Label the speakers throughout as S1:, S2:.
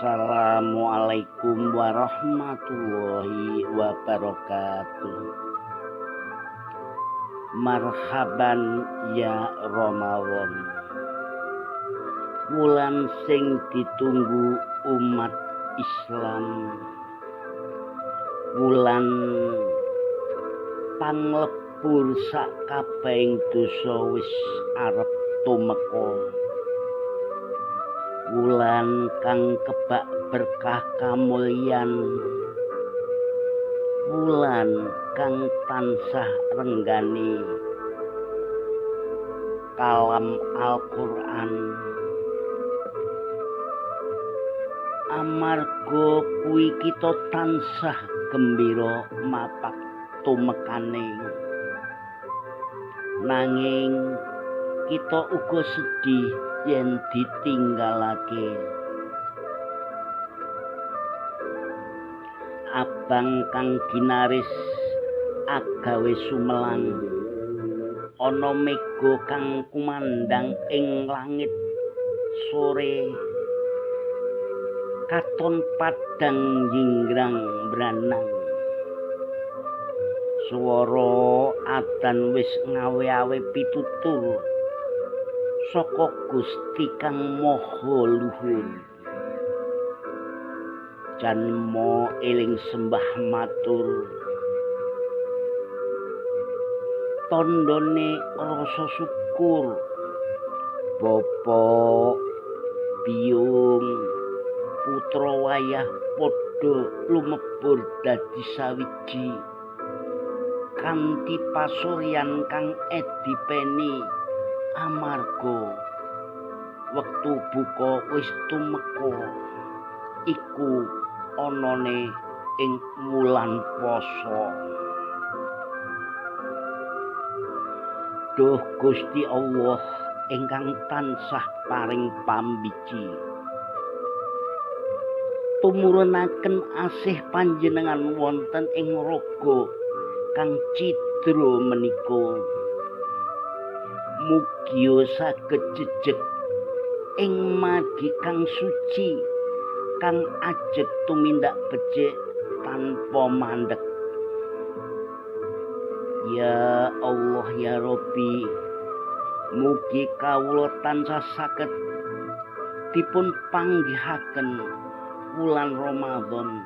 S1: Assalamualaikum warahmatullahi wabarakatuh. Marhaban ya Ramadan, wulan sing ditunggu umat Islam, wulan panglebur sakabehing dosa wis arep tumeka, wulan kang kebak berkah kamulyan, wulan kang tansah renggani kalam Al-Qur'an. Amarga kuwi kita tansah gembira mapak tumekane, nanging kita uga sedih yen ditinggalake. Abang kang ginaris agawe sumelang, ana mega kang kumandang ing langit sore, katon padang jinggrang branang, swara adzan wis ngawe-awe pitutur saka Gusti kang maha luhur. Janma eling sembah matur, tandane rasa syukur. Bapa biyung putra wayah padha lumebur dadi sawiji kanthi pasuryan kang edipeni amarga wektu buka wis tumeka iku anane ing wulan pasa. Duh Gusti Allah ingkang tansah paring pambiji, tumurunaken asih panjenengan wonten ing raga kang cidra menika. Mugia saged jejeg ing margi kang suci, kang ajeg tumindak becik tanpa mandeg. Ya Allah ya Rabbi, mugi kawula tansah saged dipun panggihaken wulan Ramadan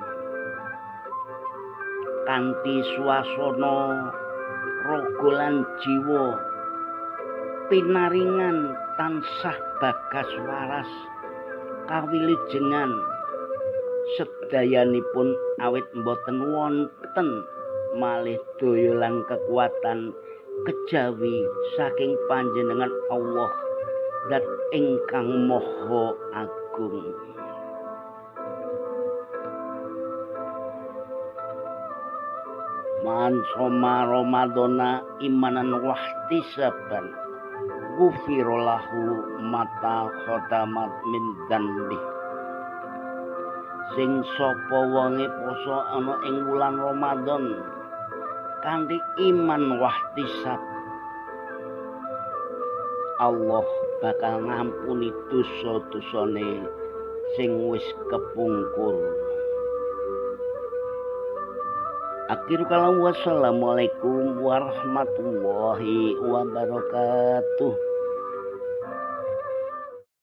S1: kanthi swasana raga lan jiwa pinaringan tansah bagas waras kawilujengan sedayanipun awit boten wonten malih daya lan kekuatan kejawi saking panjenengan Allah dat ingkang maha agung. Man soma Ramadana imanan wahtisaban ghufira lahu mata khodamat min dzanbi. Sing sapa wonge poso ana ing wulan Ramadan kanthi iman wahtisab, Allah bakal ngampuni dosa-dosane sing wis kepungkur. Akhirul kalam, wassalamualaikum warahmatullahi wabarakatuh.